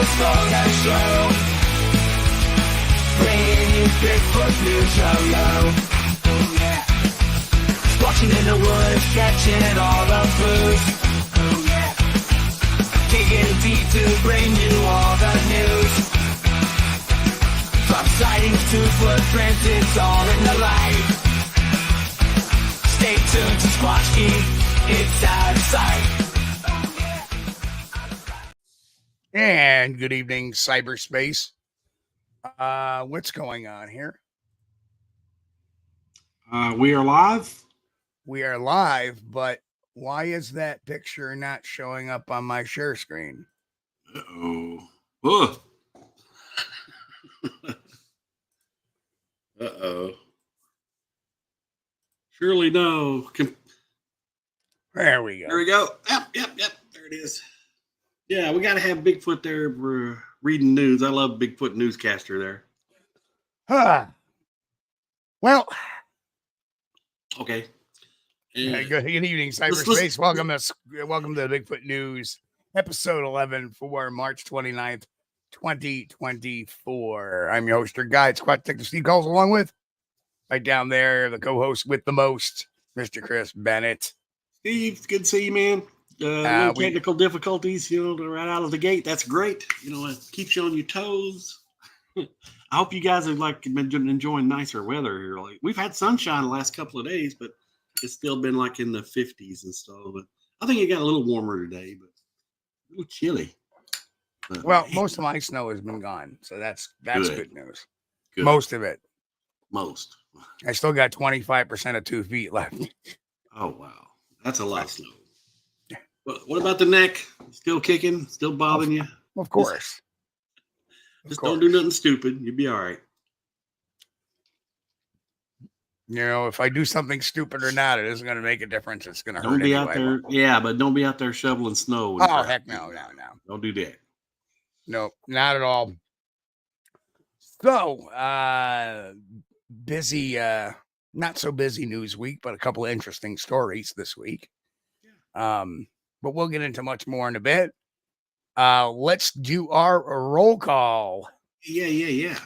slow and slow, bringing you Bigfoot news. Hello. Oh yeah. Watching in the woods, catching all the clues. Oh yeah. Digging deep to bring you all the news. From sightings to footprints, it's all in the light. Stay tuned to Squatch-D, it's out of sight. And good evening, cyberspace. What's going on here? We are live. We are live, but why is that picture not showing up on my share screen? Uh-oh. Uh-oh. Surely no. There we go. There we go. Yep. There it is. Yeah, we got to have Bigfoot there reading news. I love Bigfoot newscaster there. Well. Okay. Good evening, cyberspace. Welcome to the Bigfoot News, episode 11 for March 29th, 2024. I'm your host, your guide, Squatch Detective Steve Kulls, along with, right down there, the co-host with the most, Mr. Chris Bennett. Steve, it's good to see you, man. No technical difficulties, right out of the gate. That's great. It keeps you on your toes. I hope you guys have been enjoying nicer weather here. We've had sunshine the last couple of days, but it's still been in the 50s and stuff. But I think it got a little warmer today, but a little chilly. Well, most of my snow has been gone, so that's good news. Good. Most of it. Most. I still got 25% of 2 feet left. Oh wow, that's a lot of snow. What about the neck? Still kicking? Still bothering you? Of course. Just don't do nothing stupid. You'll be all right. If I do something stupid or not, it isn't going to make a difference. It's going to hurt. Don't be out there. Yeah, but don't be out there shoveling snow. Oh, heck no. Don't do that. No, not at all. So, busy, not so busy news week, but a couple of interesting stories this week. But we'll get into much more in a bit. Let's do our roll call. Yeah.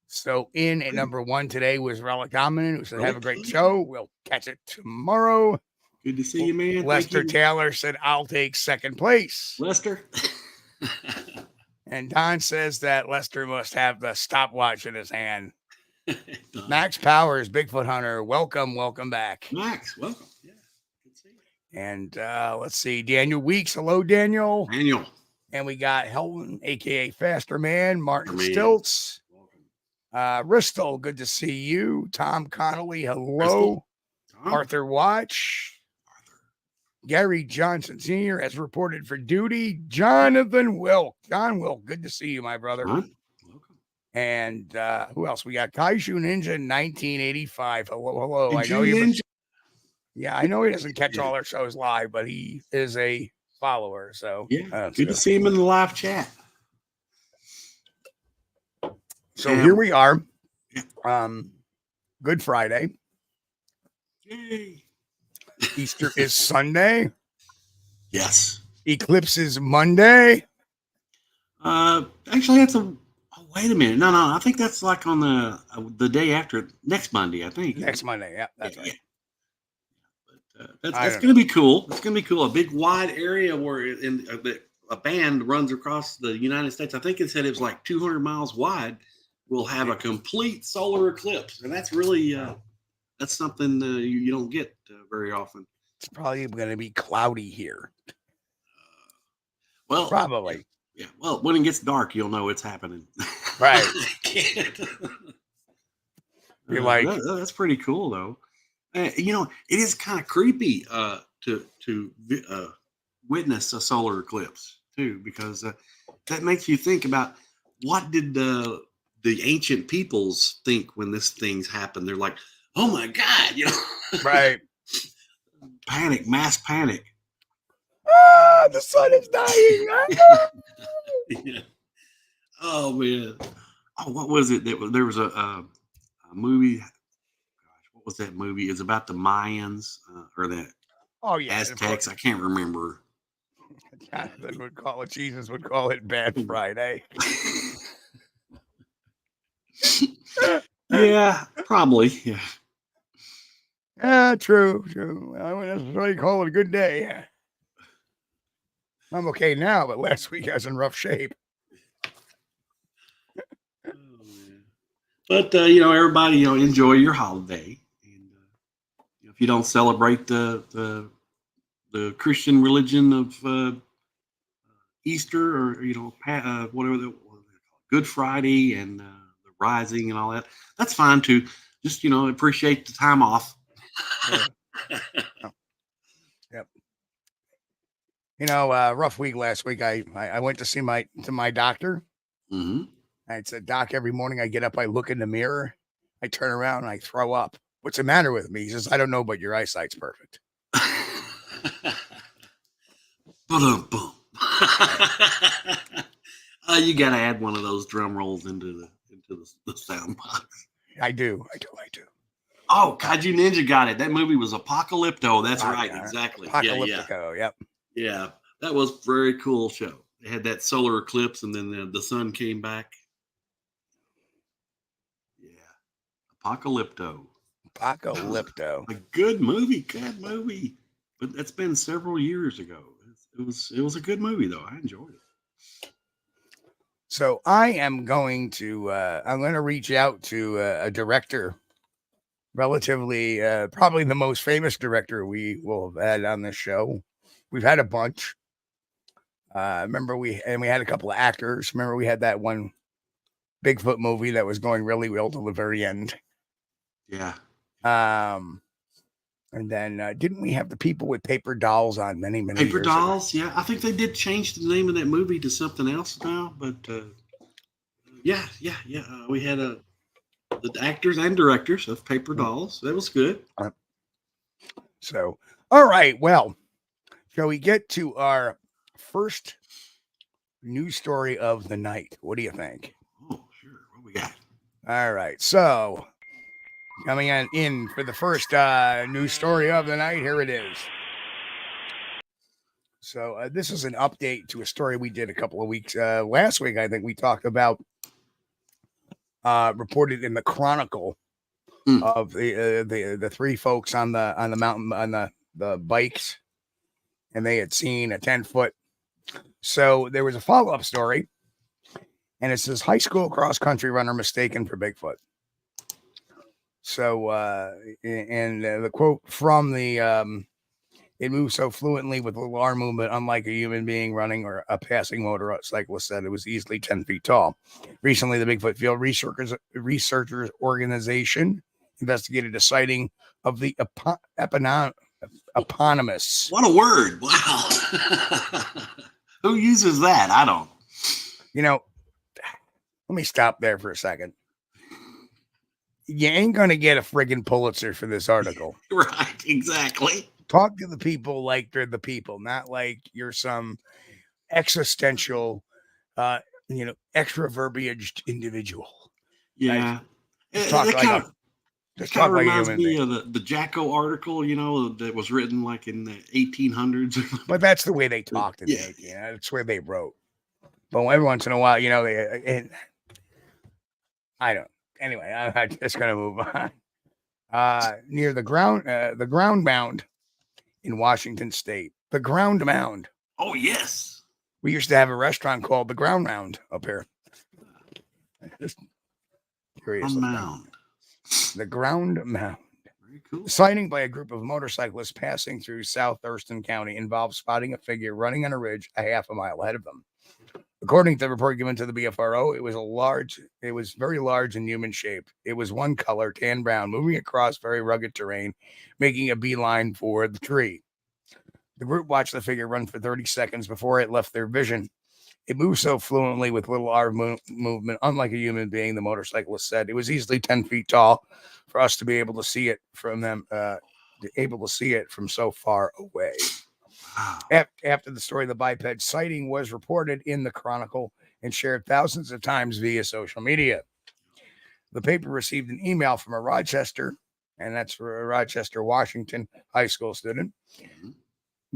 So in at number 1 today was Relic Dominant, who said, have a great show. We'll catch it tomorrow. Good to see you, man. Lester Taylor said, I'll take second place. Lester. And Don says that Lester must have the stopwatch in his hand. Max Powers, Bigfoot Hunter, welcome back. Max, welcome. Yeah. And let's see, Daniel Weeks. Hello, Daniel. Daniel. And we got Helton, a.k.a. Faster Man, Martin Stilts. Ristol, good to see you. Tom Connolly, hello. Arthur Watch. Gary Johnson Sr. has reported for duty. Jonathan Wilk. John Wilk, good to see you, my brother. Welcome. And who else? We got Kaiju Ninja 1985. Hello. I know you. I know he doesn't catch all our shows live, but he is a follower. So yeah, good to see him in the live chat. So here we are. Good Friday. Yay. Easter is Sunday. Yes. Eclipse is Monday. Actually, that's wait a minute. No. I think that's on the day after next Monday. I think next Monday. Yeah, that's right. That's going to be cool. It's going to be cool. A big wide area where a band runs across the United States. I think it said it was 200 miles wide. We'll have a complete solar eclipse, and that's really that's something you don't get very often. It's probably going to be cloudy here. Well, probably. Yeah. Well, when it gets dark, you'll know it's happening. Right. You're that's pretty cool, though. It is kind of creepy to witness a solar eclipse too, because that makes you think about what did the ancient peoples think when this thing's happened. They're like, oh my God, right? Panic, mass panic. The sun is dying. Yeah. Oh man. Oh, what was it? There was a movie. Gosh, what was that movie? It's about the Mayans or the Oh yeah, Aztecs. I can't remember. Jonathan would call it, Jesus would call it Bad Friday. Yeah, probably. Yeah. True. I wouldn't necessarily call it a good day. I'm okay now, but last week I was in rough shape. But everybody, enjoy your holiday. And if you don't celebrate the Christian religion of Easter, or whatever Good Friday and the Rising and all that, that's fine too. Just appreciate the time off. Yep. Rough week last week. I went to see my doctor. Mm-hmm. I said, Doc, every morning I get up, I look in the mirror, I turn around and I throw up. What's the matter with me? He says, I don't know, but your eyesight's perfect. Boom, boom. You got to add one of those drum rolls into the sound box. I do. Oh, Kaiju Ninja got it. That movie was Apocalypto. That's right. Exactly. Apocalyptico. Yeah. Yep. Yeah. That was a very cool show. They had that solar eclipse and then the sun came back. Yeah. Apocalypto. A good movie. But that's been several years ago. It was a good movie though. I enjoyed it. So I am going to reach out to a director, relatively probably the most famous director we will have had on this show. We've had a bunch. Remember we had a couple of actors. Remember we had that one Bigfoot movie that was going really well till the very end. Yeah. And then didn't we have the people with paper dolls on many paper years dolls ago? Yeah, I think they did change the name of that movie to something else now, but yeah, we had the actors and directors of paper dolls. That was good. So all right, well, shall we get to our first news story of the night? What do you think? Oh, sure. What we got? All right, so coming in for the first news story of the night, here it is. So this is an update to a story we did a couple of weeks last week. I think we talked about reported in the Chronicle of the three folks on the mountain on the bikes, and they had seen a 10-foot. So there was a follow-up story, and it says high school cross-country runner mistaken for Bigfoot. So and the quote from the it moves so fluently with little arm movement, unlike a human being running or a passing motorcyclist, said it was easily 10 feet tall. Recently, the Bigfoot Field Researchers Organization investigated a sighting of the eponymous. What a word. Wow. Who uses that? I don't. Let me stop there for a second. You ain't going to get a friggin' Pulitzer for this article. Right, exactly. Talk to the people like they're the people, not like you're some existential, extra verbiaged individual. Yeah. Just talk like reminds me of the Jacko article, that was written like in the 1800s. But that's the way they talked in the 1800s. That's where they wrote. But every once in a while, I don't. Anyway, I'm just going to move on. Near the ground mound in Washington State. The Ground Mound. Oh, yes. We used to have a restaurant called the Ground Mound up here. Just curious. The Ground Mound. Very cool. The sighting by a group of motorcyclists passing through South Thurston County involved spotting a figure running on a ridge a half a mile ahead of them. According to the report given to the BFRO, it was very large and human shaped. It was one color, tan brown, moving across very rugged terrain, making a beeline for the tree. The group watched the figure run for 30 seconds before it left their vision. It moved so fluently with little arm movement, unlike a human being, the motorcyclist said. It was easily 10 feet tall for us to be able to see it from them, from so far away. After the story, the biped sighting was reported in the Chronicle and shared thousands of times via social media. The paper received an email from a Rochester, Washington high school student,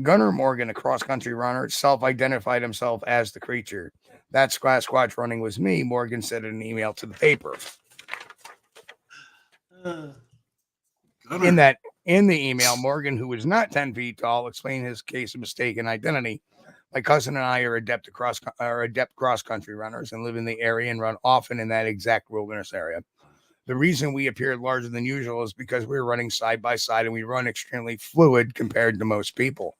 Gunnar Morgan, a cross-country runner, self-identified himself as the creature. That Sasquatch running was me, Morgan said in an email to the paper. In the email, Morgan, who was not 10 feet tall, explained his case of mistaken identity. My cousin and I are adept cross-country runners and live in the area and run often in that exact wilderness area. The reason we appeared larger than usual is because we were running side by side and we run extremely fluid compared to most people.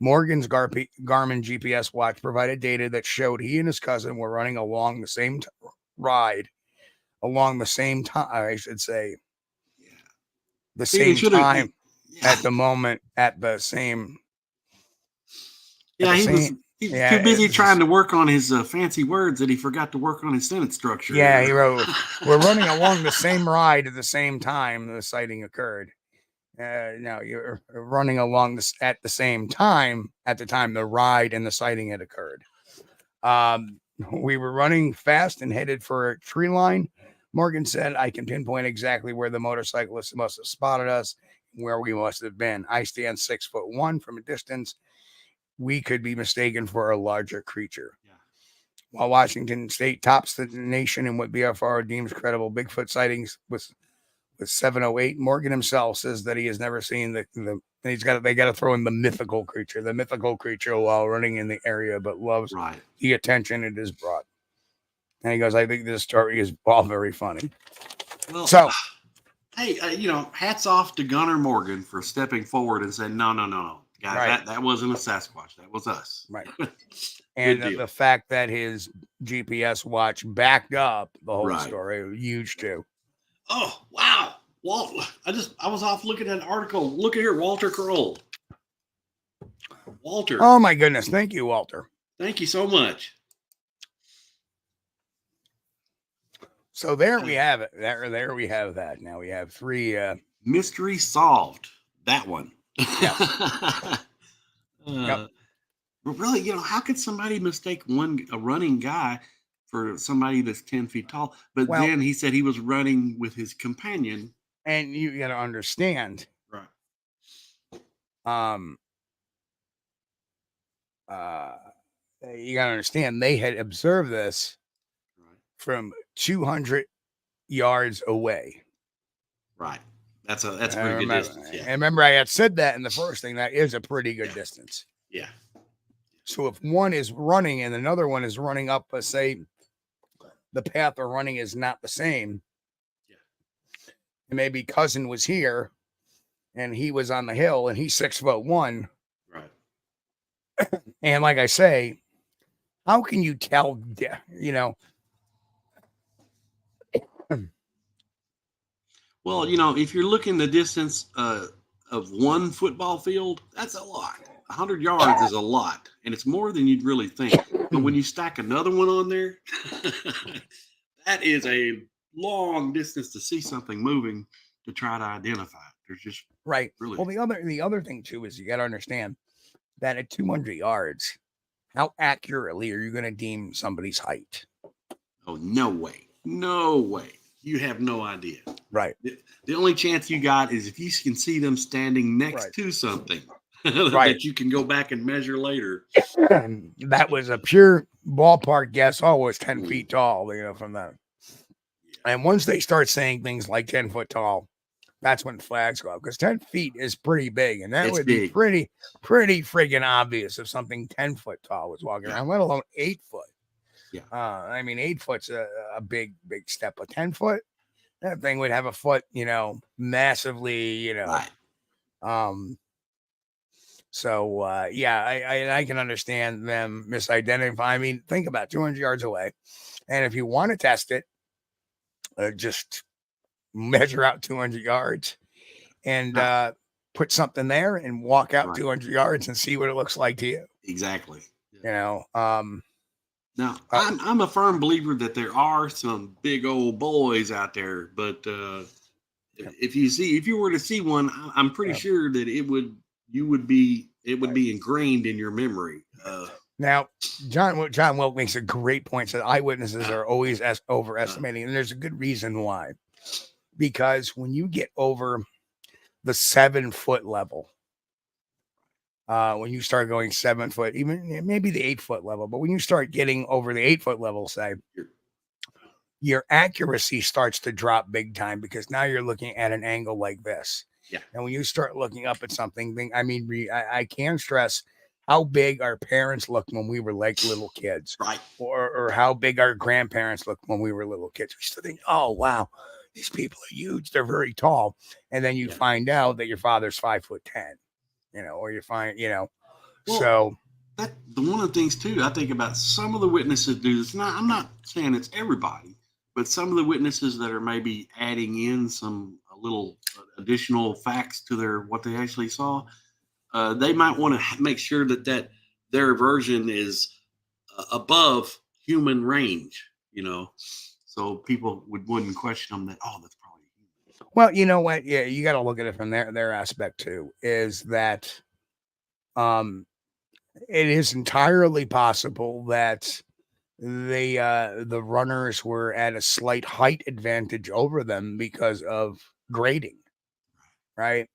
Morgan's Garmin GPS watch provided data that showed he and his cousin were running along the same ride, along the same time, I should say, the same time at the moment, at the same. Yeah, he was too busy trying to work on his fancy words that he forgot to work on his sentence structure. Yeah, he wrote, we're running along the same ride at the same time the sighting occurred. No, you're running along this at the same time at the time the ride and the sighting had occurred. We were running fast and headed for a tree line. Morgan said, I can pinpoint exactly where the motorcyclist must have spotted us, where we must have been. I stand 6'1" from a distance. We could be mistaken for a larger creature. Yeah. While Washington State tops the nation in what BFR deems credible Bigfoot sightings with 708, Morgan himself says that he has never seen they got to throw in the mythical creature while running in the area, but loves the attention it has brought. And he goes, I think this story is all very funny. Well, so, hey, hats off to Gunnar Morgan for stepping forward and saying, no, guys, that wasn't a Sasquatch. That was us. Right. And the fact that his GPS watch backed up the whole story, huge too. Oh, wow. Walt, I was off looking at an article. Look at here, Walter Kroll. Walter. Oh my goodness. Thank you, Walter. Thank you so much. So there we have it. There we have that. Now we have 3 mystery solved. That one. Yeah. Yep. But really, how could somebody mistake a running guy for somebody that's 10 feet tall? But then he said he was running with his companion. And you got to understand. Right. You got to understand they had observed this from 200 yards away. Right. That's a pretty good distance. Yeah. And remember, I had said that in the first thing. That is a pretty good distance. Yeah. So if one is running and another one is running up, say, the path they're running is not the same. Yeah. And maybe cousin was here and he was on the hill and he's 6'1". Right. And like I say, how can you tell, Well, if you're looking the distance of one football field, that's a lot. 100 yards is a lot, and it's more than you'd really think. But when you stack another one on there, that is a long distance to see something moving to try to identify it. There's just really. Well, the other thing too is you got to understand that at 200 yards, how accurately are you going to deem somebody's height? Oh, no way. You have no idea. Right. The only chance you got is if you can see them standing next to something that you can go back and measure later. That was a pure ballpark guess. Always 10 feet tall, from that. And once they start saying things like 10 foot tall, that's when flags go up, because 10 feet is pretty big. And that would be pretty friggin' obvious if something 10 foot tall was walking around, let alone 8 foot. Yeah. 8 foot's a big step. A 10 foot, that thing would have a foot, massively, Right. So I can understand them misidentifying. Think about 200 yards away. And if you want to test it, just measure out 200 yards and put something there and walk out 200 yards and see what it looks like to you. Exactly. Now, I'm a firm believer that there are some big old boys out there, but if you were to see one, I'm pretty sure that it would be ingrained in your memory. Now, John Wilk makes a great point. Said eyewitnesses are always overestimating, and there's a good reason why. Because when you get over the 7 foot level, When you start going 7 foot, even maybe the 8 foot level, but when you start getting over the 8 foot level, say, your accuracy starts to drop big time because now you're looking at an angle like this. Yeah. And when you start looking up at something, I can stress how big our parents looked when we were like little kids, right? Or how big our grandparents looked when we were little kids. We used to think, oh, wow, these people are huge. They're very tall. And then you find out that your father's 5'10", or you find, well, so. That one of the things too, I think about some of the witnesses do this. Now, I'm not saying it's everybody, but some of the witnesses that are maybe adding in some little additional facts to what they actually saw, they might want to make sure that their version is above human range, so people wouldn't question them that, oh, that's probably human. Well, you know what? Yeah, you got to look at it from their aspect too. Is that, it is entirely possible that the runners were at a slight height advantage over them because of grading, right?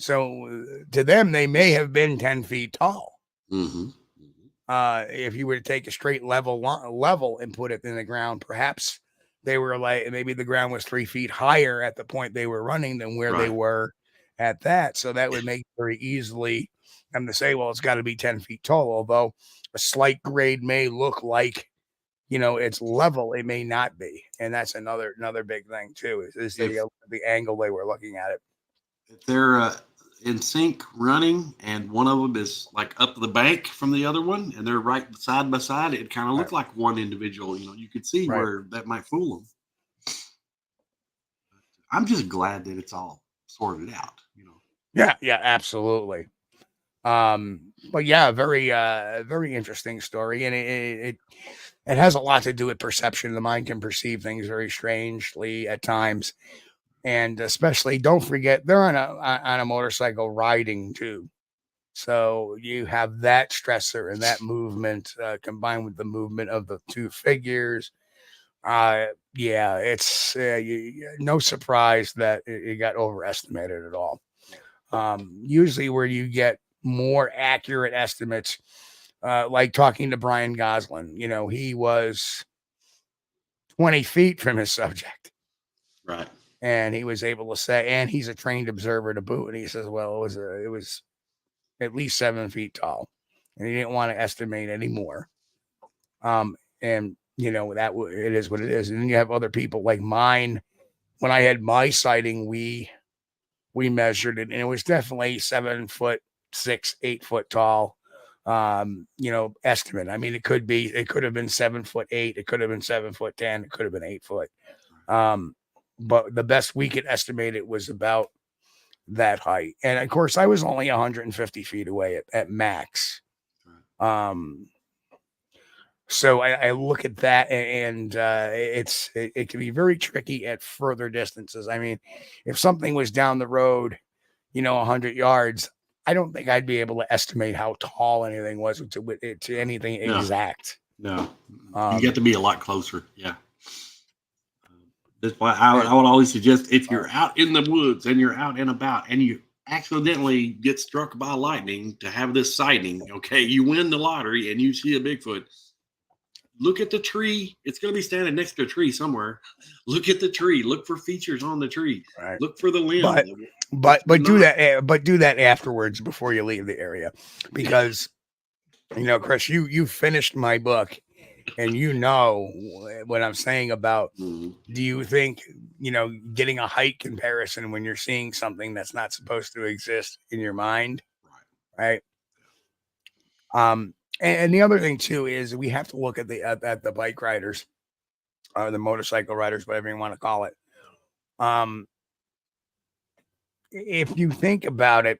So to them, they may have been 10 feet tall. Mm-hmm. If you were to take a straight level and put it in the ground, perhaps they were like, maybe the ground was 3 feet higher at the point they were running than where they were at that. So that would make it very easily them to say, well, it's got to be 10 feet tall, although a slight grade may look like, it's level. It may not be. And that's another big thing too, is the angle they were looking at it. If they're in sync running and one of them is like up the bank from the other one and they're right side by side, it kind of looks like one individual. You could see where that might fool them. I'm just glad that it's all sorted out. Yeah, absolutely. But yeah, very very interesting story, and it has a lot to do with perception. The mind can perceive things very strangely at times, and especially, don't forget, they're on a motorcycle riding too, so you have that stressor and that movement combined with the movement of the two figures. Yeah, it's no surprise that it got overestimated at all. Usually where you get more accurate estimates, like talking to Brian Goslin, he was 20 feet from his subject. Right. And he was able to say, and he's a trained observer to boot. And he says, well, it was at least 7 feet tall, and he didn't want to estimate anymore. And it is what it is. And then you have other people like mine. When I had my sighting, we measured it, and it was definitely 7'6", 8 foot tall. Estimate. I mean, it could have been 7'8", it could have been 7'10", it could have been 8 foot. But the best we could estimate it was about that height. And of course, I was only 150 feet away at max. So I look at that, and it can be very tricky at further distances. I mean, if something was down the road, 100 yards, I don't think I'd be able to estimate how tall anything was to anything exact. No, you get to be a lot closer. Yeah. That's why I would always suggest, if you're out in the woods and you're out and about and you accidentally get struck by lightning, to have this sighting. Okay, you win the lottery and you see a Bigfoot. Look at the tree. It's going to be standing next to a tree somewhere. Look at the tree. Look for features on the tree. Right. Look for the limb. But do that. But do that afterwards before you leave the area, because Chris, you finished my book, and what I'm saying about. Mm-hmm. Do you think getting a height comparison when you're seeing something that's not supposed to exist in your mind, right? And the other thing too is we have to look at the bike riders, or the motorcycle riders, whatever you want to call it. If you think about it,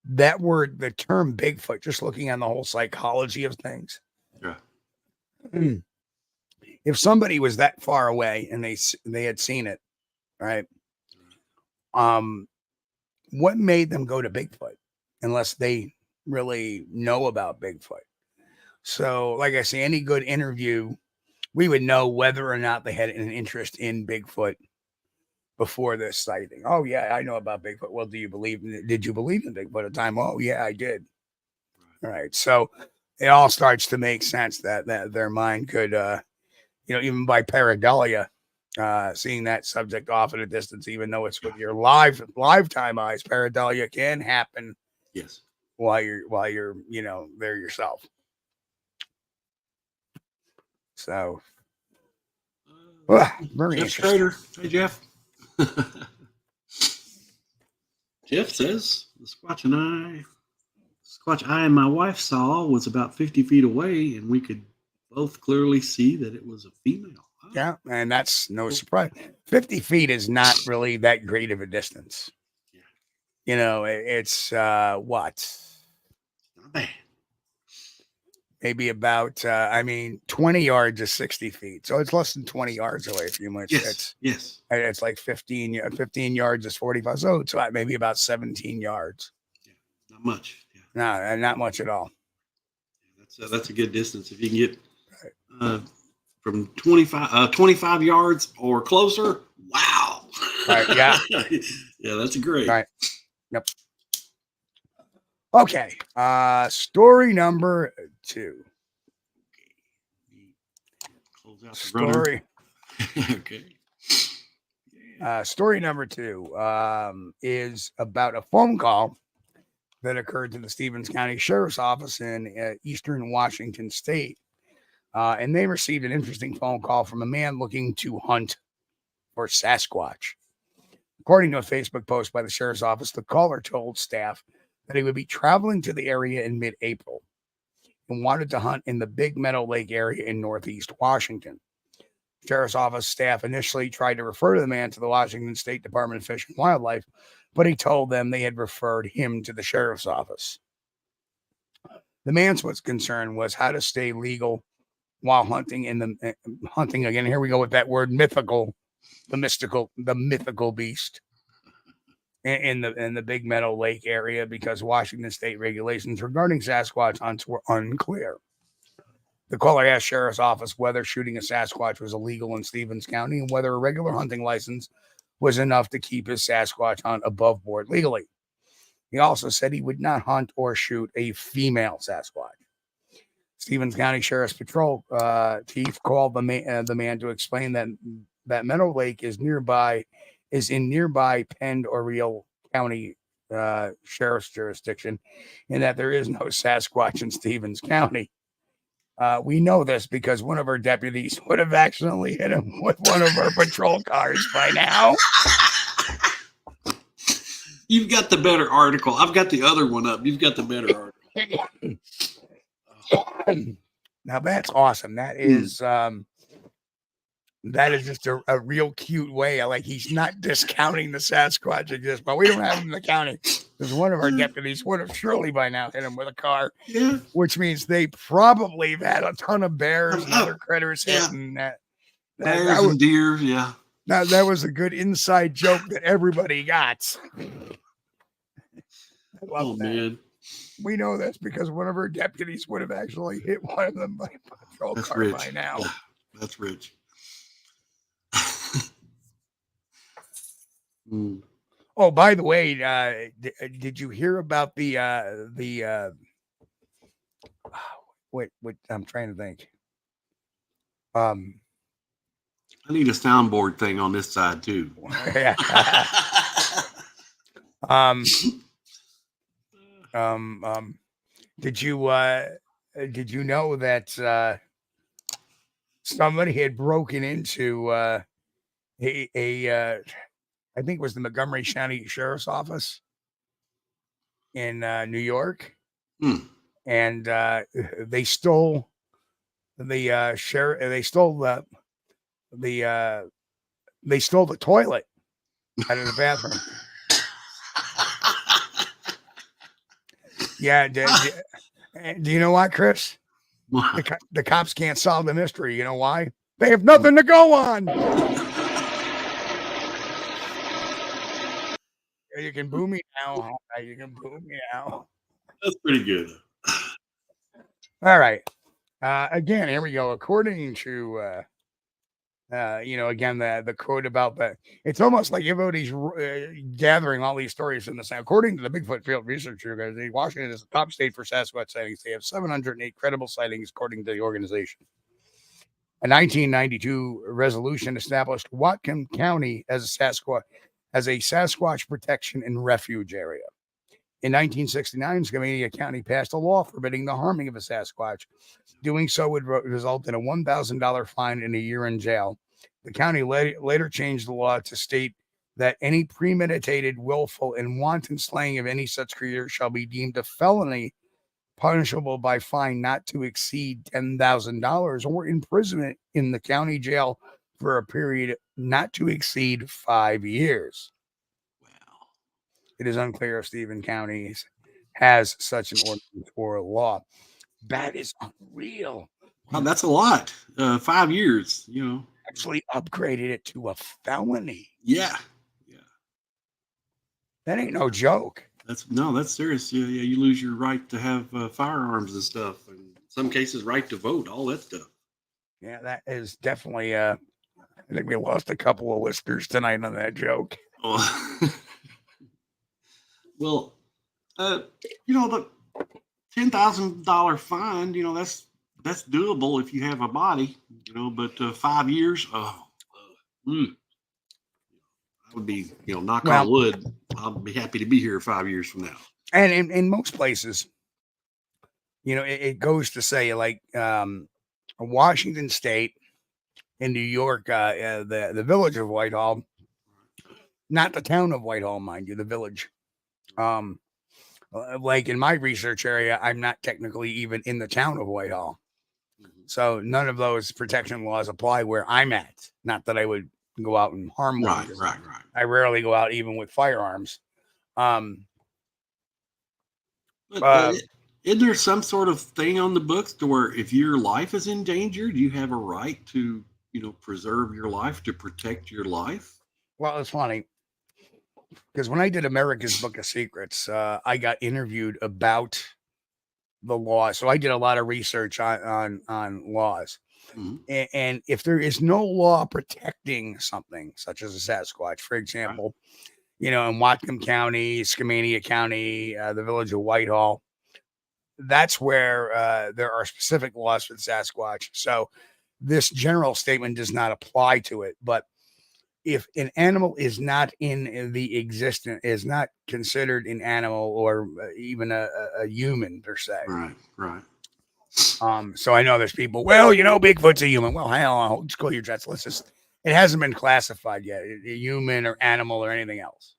that word, the term Bigfoot, just looking on the whole psychology of things. Yeah. If somebody was that far away and they had seen it, right? What made them go to Bigfoot unless they really know about Bigfoot? So, like I say, any good interview, we would know whether or not they had an interest in Bigfoot before this sighting. Oh yeah, I know about Bigfoot. Well, did you believe in Bigfoot at the time? Oh yeah, I did. All right. So it all starts to make sense that their mind could, even by pareidolia, seeing that subject off at a distance, even though it's with your lifetime eyes, pareidolia can happen. Yes. While you're there yourself. So very Jeff interesting. Schrader. Hey Jeff. Jeff says the Squatch I and my wife saw was about 50 feet away, and we could both clearly see that it was a female. Yeah, and that's no surprise. 50 feet is not really that great of a distance. Yeah. It's what? Not bad. Maybe about 20 yards is 60 feet. So it's less than 20 yards away from you. Yes. It's like 15 yards is 45. So it's maybe about 17 yards. Yeah, not much. Yeah. No, not much at all. That's a good distance. If you can get from 25 yards or closer, wow. Right, yeah. Yeah, that's great. Right. Yep. Okay. Story number 2. Close out the Story. Okay. Story number 2 is about a phone call that occurred to the Stevens County Sheriff's Office in eastern Washington State. And they received an interesting phone call from a man looking to hunt for Sasquatch. According to a Facebook post by the Sheriff's Office, the caller told staff that he would be traveling to the area in mid-April and wanted to hunt in the Big Meadow Lake area in northeast Washington. Sheriff's Office staff initially tried to refer the man to the Washington State Department of Fish and Wildlife, but he told them they had referred him to the Sheriff's Office. The man's concern was how to stay legal while hunting hunting again. Here we go with that word mythical, the mythical beast in the Big Meadow Lake area, because Washington State regulations regarding Sasquatch hunts were unclear. The caller asked Sheriff's Office whether shooting a Sasquatch was illegal in Stevens County and whether a regular hunting license was enough to keep his Sasquatch hunt above board legally. He also said he would not hunt or shoot a female Sasquatch. Stevens County Sheriff's Patrol chief called the man to explain that Meadow Lake is in nearby Pend Oreille County Sheriff's jurisdiction, and that there is no Sasquatch in Stevens County. We know this because one of our deputies would have accidentally hit him with one of our patrol cars by now. You've got the better article. I've got the other one up. You've got the better article. Now that's awesome. That is just a real cute way. Like, he's not discounting the Sasquatch exists, but we don't have him in the county because one of our deputies would have surely by now hit him with a car. Yeah. Which means they probably have had a ton of bears and other critters hitting that. Bears and deer, yeah. Now that was a good inside joke that everybody got. I love that. Man. We know this because one of our deputies would have actually hit one of them by a patrol car by now. Yeah, that's rich. Oh, by the way, did you hear about the wait, I'm trying to think. I need a soundboard thing on this side too. Did you know that somebody had broken into I think it was the Montgomery County Sheriff's Office in New York, and they stole the they stole the toilet out of the bathroom. Yeah, do you know why, Chris? The cops can't solve the mystery. You know why? They have nothing to go on. You can boo me now. You can boo me now. That's pretty good. All right. Again, here we go. According to Again, the quote about that, it's almost like everybody's gathering all these stories in the same. According to the Bigfoot Field Research Organization, Washington is the top state for Sasquatch sightings. They have 708 credible sightings, according to the organization. A 1992 resolution established Whatcom County as a Sasquatch protection and refuge area. In 1969, Skamania County passed a law forbidding the harming of a Sasquatch. Doing so would result in a $1,000 fine and a year in jail. The county later changed the law to state that any premeditated, willful, and wanton slaying of any such creature shall be deemed a felony, punishable by fine not to exceed $10,000 or imprisonment in the county jail for a period not to exceed 5 years. Wow. It is unclear if Stephen County has such an ordinance or a law. That is unreal. Wow, that's a lot. 5 years, Actually upgraded it to a felony. Yeah. That ain't no joke. That's serious. Yeah, you lose your right to have firearms and stuff, and in some cases, right to vote, all that stuff. Yeah, that is definitely. I think we lost a couple of listeners tonight on that joke. Oh. Well, the $10,000 fine, that's doable if you have a body, but 5 years, I would be, knock on wood. I'll be happy to be here 5 years from now. And in most places, it goes to say, like Washington State, in New York, the village of Whitehall, not the town of Whitehall, mind you, the village. Like in my research area, I'm not technically even in the town of Whitehall. So none of those protection laws apply where I'm at. Not that I would go out and harm one. Right. I rarely go out even with firearms. Isn't there some sort of thing on the books to where if your life is in danger, do you have a right to, preserve your life, to protect your life? Well, it's funny because when I did America's Book of Secrets, I got interviewed about the law. So I did a lot of research on laws. Mm-hmm. And if there is no law protecting something such as a Sasquatch, for example, in Whatcom County, Skamania County, the village of Whitehall, that's where there are specific laws for the Sasquatch. So this general statement does not apply to it. But if an animal is not in the existence, is not considered an animal or even a human per se. Right. So I know there's people, Bigfoot's a human. Well, hang on, just go your jets. It hasn't been classified yet, a human or animal or anything else.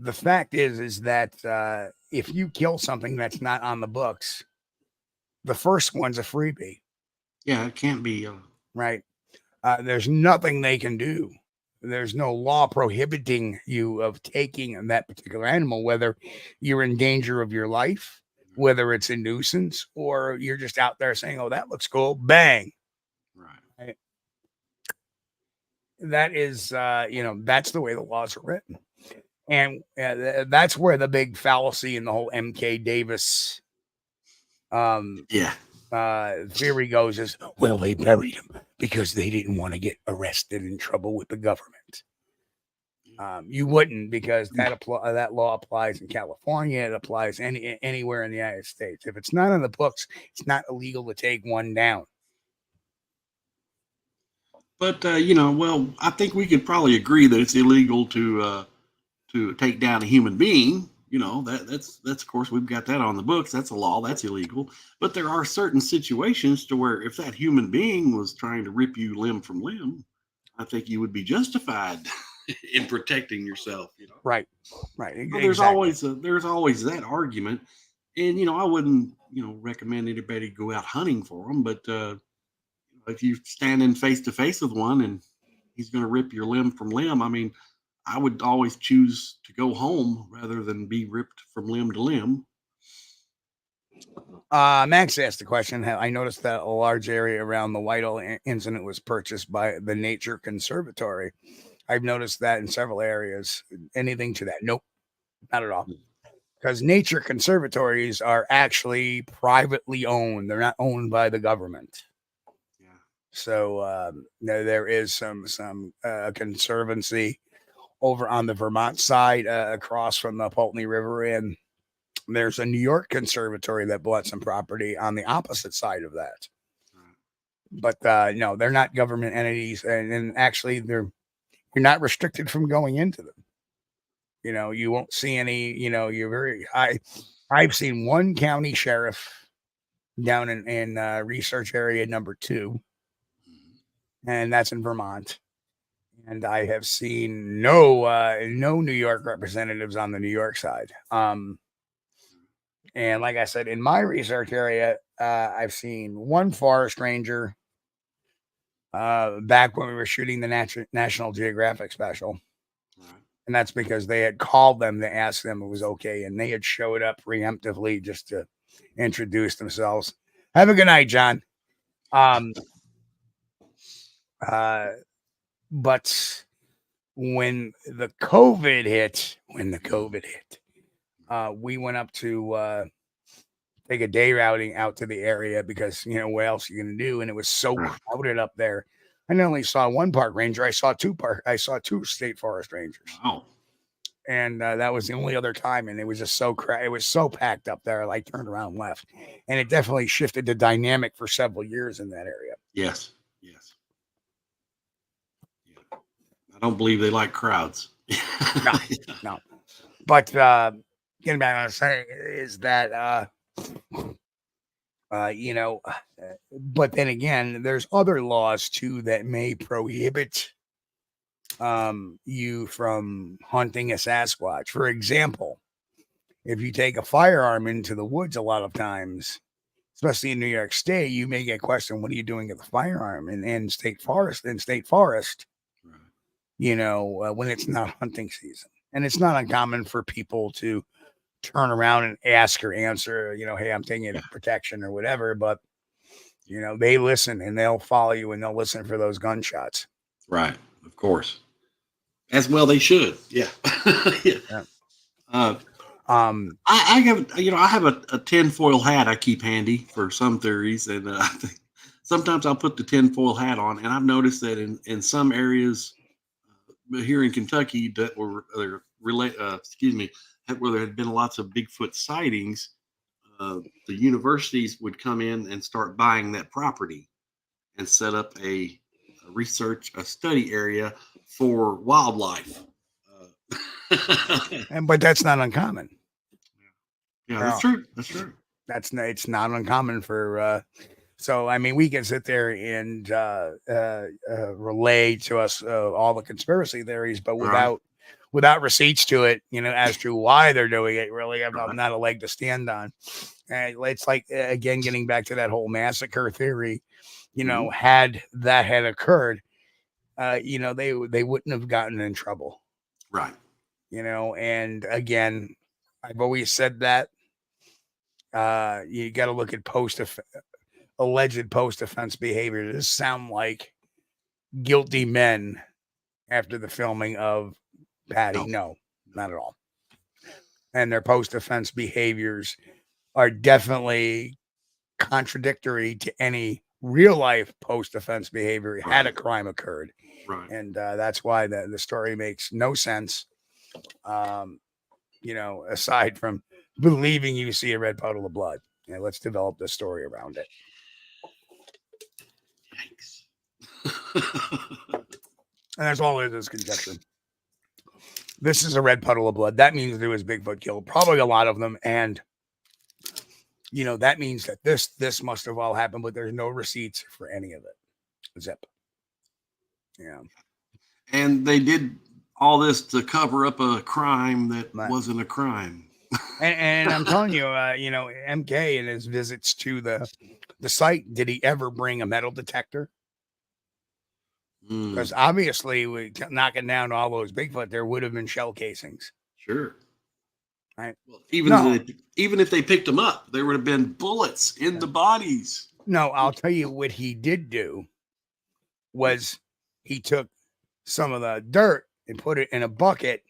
The fact is that if you kill something that's not on the books, the first one's a freebie. Yeah, it can't be. Right. There's nothing they can do. There's no law prohibiting you of taking that particular animal, whether you're in danger of your life, whether it's a nuisance, or you're just out there saying, oh, that looks cool. Bang. Right. That is, that's the way the laws are written. And that's where the big fallacy in the whole MK Davis theory goes is, well, they buried him because they didn't want to get arrested in trouble with the government. You wouldn't, because that law applies in California. It applies anywhere in the United States. If it's not on the books, it's not illegal to take one down. But, I think we could probably agree that it's illegal to take down a human being. That's of course, we've got that on the books. That's a law. That's illegal. But there are certain situations to where if that human being was trying to rip you limb from limb, I think you would be justified in protecting yourself. Right. Exactly. There's always that argument, and I wouldn't recommend anybody go out hunting for them. But if you're standing face to face with one and he's going to rip your limb from limb, I mean, I would always choose to go home rather than be ripped from limb to limb. Max asked the question. I noticed that a large area around the Whitehall incident was purchased by the Nature Conservatory. I've noticed that in several areas. Anything to that? Nope. Not at all. Because nature conservatories are actually privately owned. They're not owned by the government. Yeah. So there is some conservancy over on the Vermont side, across from the Pulteney River, and there's a New York conservatory that bought some property on the opposite side of that. But no, they're not government entities, and actually you're not restricted from going into them. You won't see any, I've seen one county sheriff down in research area number 2, and that's in Vermont. And I have seen no New York representatives on the New York side. And like I said, in my research area, I've seen one forest ranger back when we were shooting the National Geographic special. And that's because they had called them to ask them it was okay. And they had showed up preemptively just to introduce themselves. Have a good night, John. But when the COVID hit, we went up to take a day routing out to the area because, what else are you going to do? And it was so crowded up there. I not only saw one park ranger, I saw two state forest rangers. Wow. And that was the only other time. And it was just so it was so packed up there. I like turned around and left. And it definitely shifted the dynamic for several years in that area. Yes. Yeah. I don't believe they like crowds. No. But getting back on what I'm saying is that but then again, there's other laws too that may prohibit you from hunting a Sasquatch. For example, if you take a firearm into the woods, a lot of times, especially in New York State, you may get questioned, what are you doing with the firearm in state forest, when it's not hunting season. And it's not uncommon for people to turn around and ask or answer, hey, I'm taking it as protection or whatever, but they listen and they'll follow you and they'll listen for those gunshots. Right. Of course. As well they should. Yeah. Yeah. I have a tinfoil hat I keep handy for some theories, and I think sometimes I'll put the tinfoil hat on, and I've noticed that in some areas here in Kentucky that were where there had been lots of Bigfoot sightings, the universities would come in and start buying that property and set up a study area for wildlife. But that's not uncommon. Yeah, that's true. It's not uncommon for so I mean, we can sit there and relay to us all the conspiracy theories, but without receipts to it, as to why they're doing it, really, I'm not a leg to stand on. It's like, again, getting back to that whole massacre theory, had occurred, they wouldn't have gotten in trouble. Right. And again, I've always said that you got to look at alleged post-offense behavior. Does sound like guilty men after the filming of Patty? No, not at all. And their post-offense behaviors are definitely contradictory to any real-life post-offense behavior had a crime occurred. Right. And that's why the story makes no sense, aside from believing you see a red puddle of blood. Let's develop the story around it. Yikes. And that's all it is conjecture. This is a red puddle of blood. That means there was Bigfoot killed, probably a lot of them. And, that means that this must have all happened, but there's no receipts for any of it. Zip. Yeah. And they did all this to cover up a crime that wasn't a crime. And I'm telling you, MK in his visits to the site, did he ever bring a metal detector? Because obviously, knocking down all those Bigfoot, there would have been shell casings. Sure. Right. Well, even if they picked them up, there would have been bullets in the bodies. No, I'll tell you what he did do was he took some of the dirt and put it in a bucket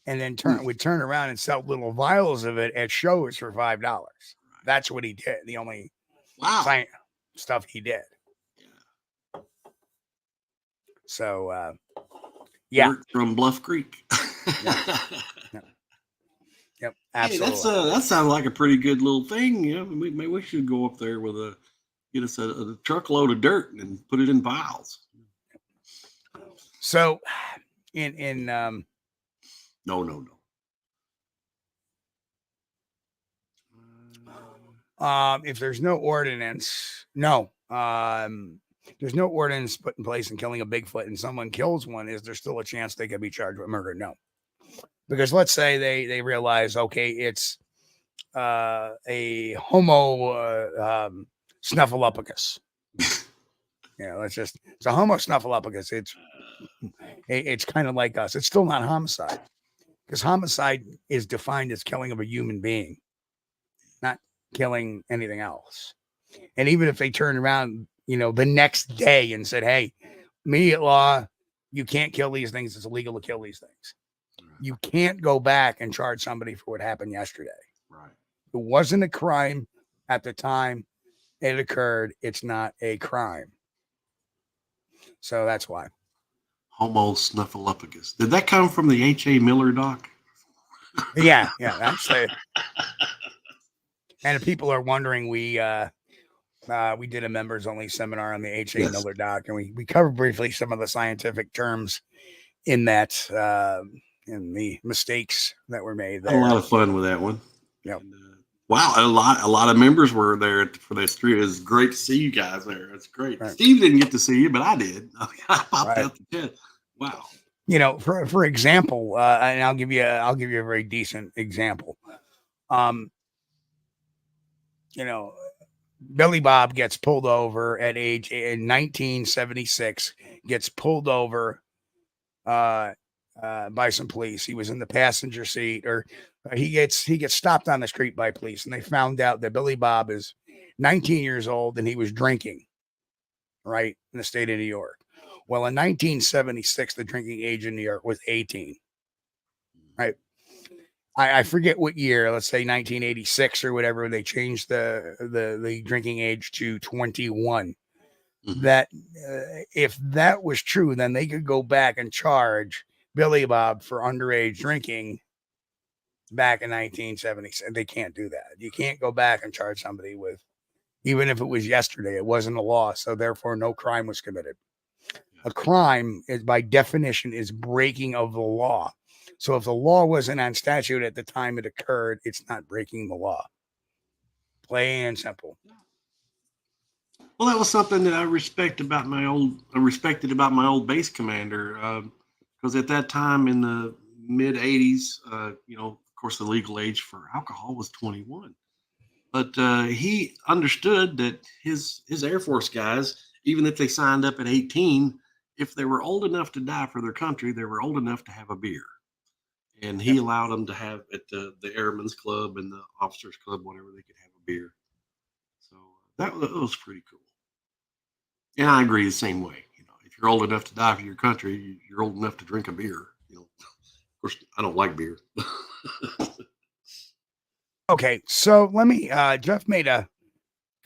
and then would turn around and sell little vials of it at shows for $5. That's what he did. The only stuff he did. So, yeah, from Bluff Creek. Yep, absolutely. Hey, that sounds like a pretty good little thing. Yeah, maybe we should go up there with get us a truckload of dirt and put it in vials. So, no. If there's no ordinance, there's no ordinance put in place in killing a Bigfoot, and someone kills one, is there still a chance they could be charged with murder? No. Because let's say they realize, okay, it's a Homo snuffleupagus. It's a Homo snuffleupagus. It's kind of like us. It's still not homicide, because homicide is defined as killing of a human being, not killing anything else. And even if they turn around, the next day and said, hey, immediate law, you can't kill these things. It's illegal to kill these things. You can't go back and charge somebody for what happened yesterday. Right. It wasn't a crime at the time it occurred. It's not a crime. So that's why. Homo snuffleupagus. Did that come from the H.A. Miller doc? Yeah, that's it. And if people are wondering, we did a members only seminar on the H.A. Miller doc, and we covered briefly some of the scientific terms in that, and the mistakes that were made there. Had a lot of fun with that one. Yep. Wow, a lot of members were there for this trip. It was great to see you guys there. It's great. Right. Steve didn't get to see you, but I did. I popped out the tent. Wow. For example, and I'll give you a very decent example. Billy Bob gets pulled over in 1976. Gets pulled over by some police. He was in the passenger seat, or he gets stopped on the street by police, and they found out that Billy Bob is 19 years old and he was drinking, right, in the state of New York. Well, in 1976, the drinking age in New York was 18, right? I forget what year, let's say 1986 or whatever, they changed the drinking age to 21. Mm-hmm. That if that was true, then they could go back and charge Billy Bob for underage drinking back in 1976. They can't do that. You can't go back and charge somebody with, even if it was yesterday, it wasn't a law, so therefore no crime was committed. A crime is, by definition, is breaking of the law. So if the law wasn't on statute at the time it occurred, it's not breaking the law. Plain and simple. Well, that was something that I respected about my old base commander, because at that time in the mid 80s, of course, the legal age for alcohol was 21. But he understood that his Air Force guys, even if they signed up at 18, if they were old enough to die for their country, they were old enough to have a beer. And he allowed them to have at the Airmen's Club and the Officers Club, whatever, they could have a beer. So that was pretty cool. And I agree the same way. If you're old enough to die for your country, you're old enough to drink a beer. Of course, I don't like beer. Okay, so let me. Jeff made a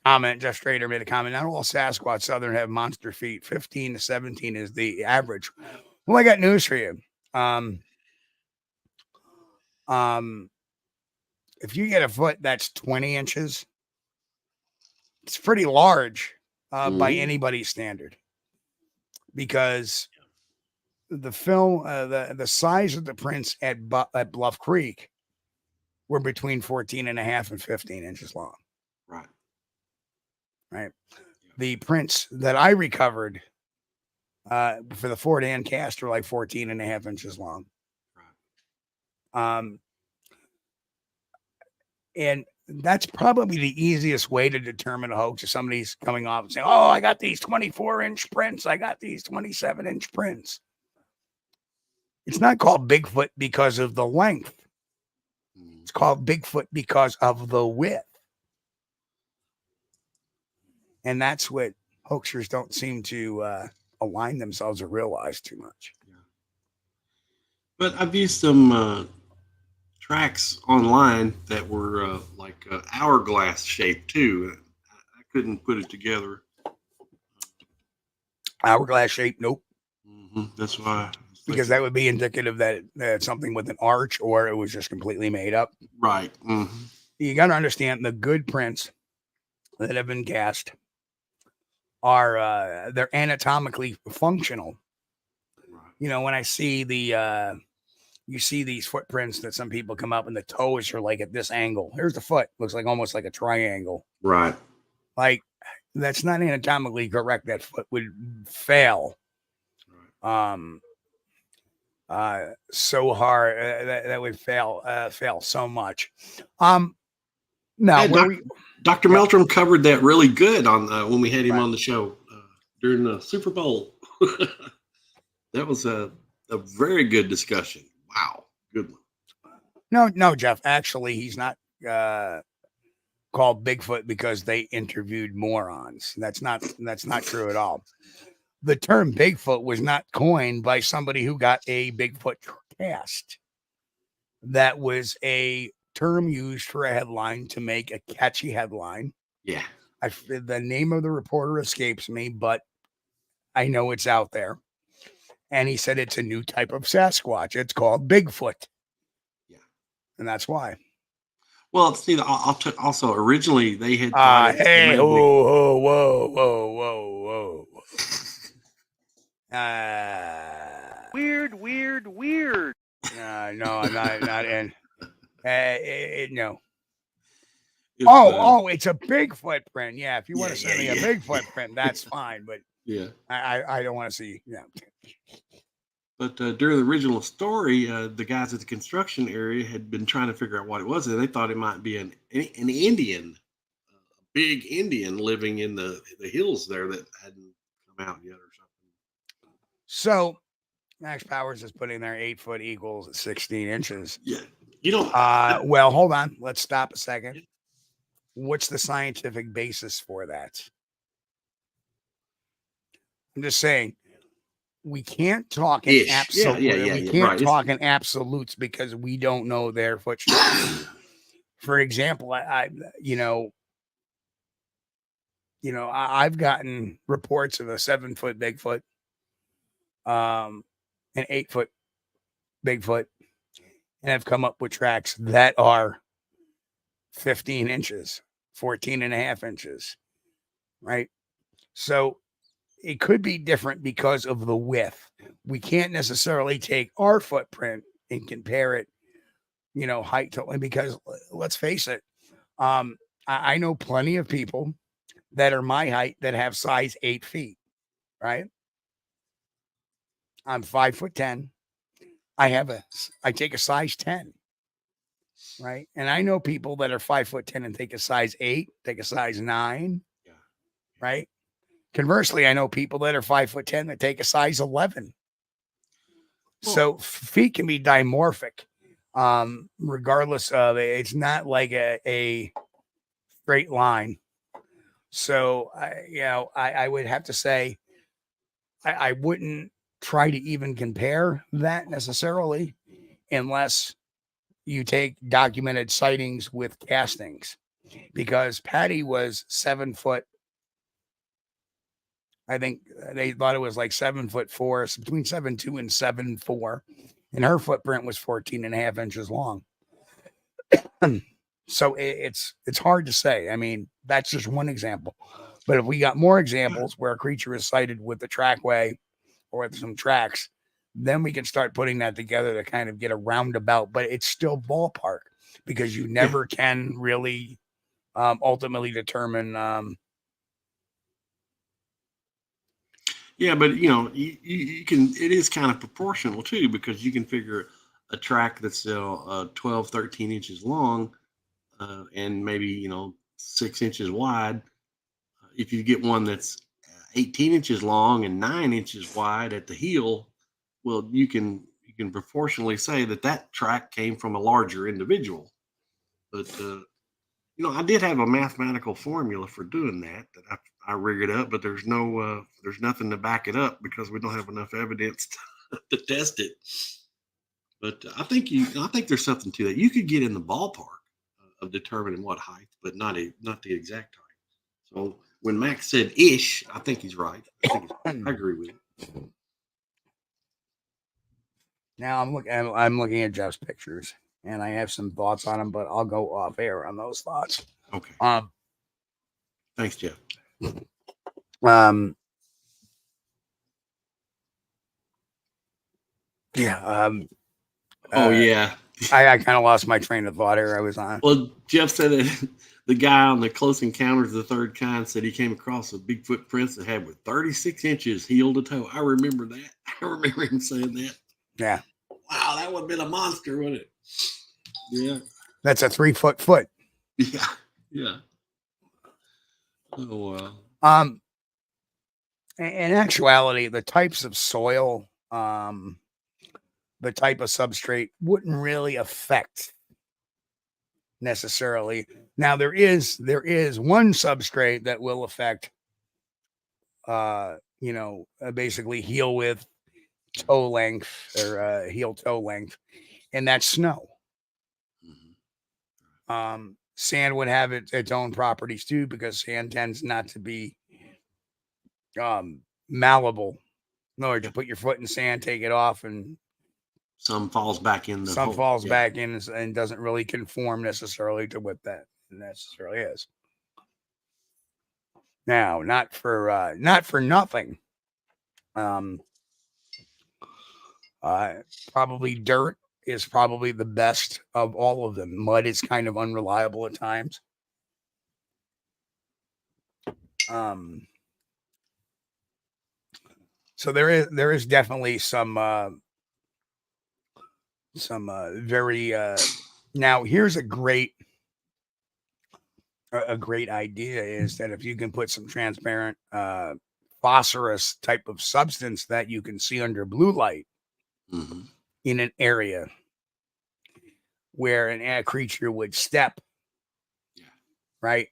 comment. Jeff Strader made a comment. Not all Sasquatch Southern have monster feet. 15 to 17 is the average. Well, I got news for you. If you get a foot that's 20 inches, it's pretty large by anybody's standard, because the size of the prints at Bluff Creek were between 14 and a half and 15 inches long. Right. The prints that I recovered for the Fort Ann cast are like 14 and a half inches long. And that's probably the easiest way to determine a hoax. If somebody's coming off and saying, oh, I got these 24-inch prints. I got these 27-inch prints. It's not called Bigfoot because of the length. It's called Bigfoot because of the width. And that's what hoaxers don't seem to align themselves or realize too much. But I've used some tracks online that were like hourglass shaped too. I couldn't put it together. Hourglass shape, nope. That's why. Because that would be indicative that something with an arch, or it was just completely made up. Right. You got to understand the good prints that have been cast are they're anatomically functional. Right. You know, when I see you see these footprints that some people come up and the toes are like at this angle. Here's the foot, looks like almost like a triangle. Right. Like that's not anatomically correct. That foot would fail. So hard that would fail so much. Now hey, Dr. Meltram covered that really good on when we had him on the show during the Super Bowl. That was a very good discussion. Wow, good one. No, Jeff. Actually, he's not called Bigfoot because they interviewed morons. That's not true at all. The term Bigfoot was not coined by somebody who got a Bigfoot cast. That was a term used for a headline to make a catchy headline. Yeah. The name of the reporter escapes me, but I know it's out there. And he said it's a new type of Sasquatch. It's called Bigfoot. Yeah. And that's why. Well, see, also originally they had thought hey, whoa, whoa, whoa, whoa, whoa. Weird. No, I'm not in. No. It's, it's a Bigfoot print. Yeah, if you want to send me a Bigfoot print, that's fine. But yeah, I don't want to see. Yeah. But during the original story, the guys at the construction area had been trying to figure out what it was, and they thought it might be an Indian, a big Indian living in the hills there that hadn't come out yet or something. So Max Powers is putting there 8 foot equals 16 inches. Yeah. You know, well, hold on. Let's stop a second. What's the scientific basis for that? I'm just saying, we can't talk in absolutes. We can't talk in absolutes because we don't know their footsteps. For example, I've gotten reports of a 7 foot Bigfoot, an 8 foot Bigfoot, and I've come up with tracks that are 15 inches, 14 and a half inches, right? So it could be different because of the width. We can't necessarily take our footprint and compare it, height to, because let's face it, I know plenty of people that are my height that have size 8 feet, right? I'm 5'10". I take a size 10, right? And I know people that are 5'10" and take a size 8, take a size 9, right? Conversely, I know people that are 5'10" that take a size 11. So feet can be dimorphic, regardless of it. It's not like a straight line. So I would have to say I wouldn't try to even compare that necessarily unless you take documented sightings with castings, because Patty was 7 foot. I think they thought it was like 7'4", so between 7'2" and 7'4", and her footprint was 14 and a half inches long. So it's hard to say. I mean, that's just one example. But if we got more examples where a creature is sighted with the trackway or with some tracks, then we can start putting that together to kind of get a roundabout. But it's still ballpark because you never can really ultimately determine. Yeah, but you can. It is kind of proportional too, because you can figure a track that's 12, 13 inches long, and maybe 6 inches wide. If you get one that's 18 inches long and 9 inches wide at the heel, well, you can proportionally say that track came from a larger individual. But I did have a mathematical formula for doing that I rigged up, but there's nothing to back it up because we don't have enough evidence to test it. But I think there's something to that. You could get in the ballpark of determining what height, but not the exact height. So when Max said ish, I think he's right. I agree with it. Now I'm looking at Jeff's pictures, and I have some thoughts on them, but I'll go off air on those thoughts. Okay. Thanks, Jeff. Yeah. Yeah. I kind of lost my train of thought here. I was on. Well, Jeff said that the guy on the Close Encounters of the Third Kind said he came across a Bigfoot prints that had with 36 inches heel to toe. I remember that. I remember him saying that. Yeah. Wow, that would have been a monster, wouldn't it? Yeah. That's a 3-foot foot. Yeah. Yeah. Oh, wow. In actuality, the types of soil, the type of substrate wouldn't really affect necessarily. Now there is one substrate that will affect, basically heel width, toe length, or heel toe length, and that's snow. Mm-hmm. Sand would have its own properties too, because sand tends not to be malleable. In other words, you put your foot in sand, take it off, and some falls back in the hole. Back in and doesn't really conform necessarily to what that necessarily is. Now, not for nothing. Probably dirt is probably the best of all of them. Mud is kind of unreliable at times. So there is definitely some very now here's a great idea, is that if you can put some transparent phosphorus type of substance that you can see under blue light in an area where a creature would step, right?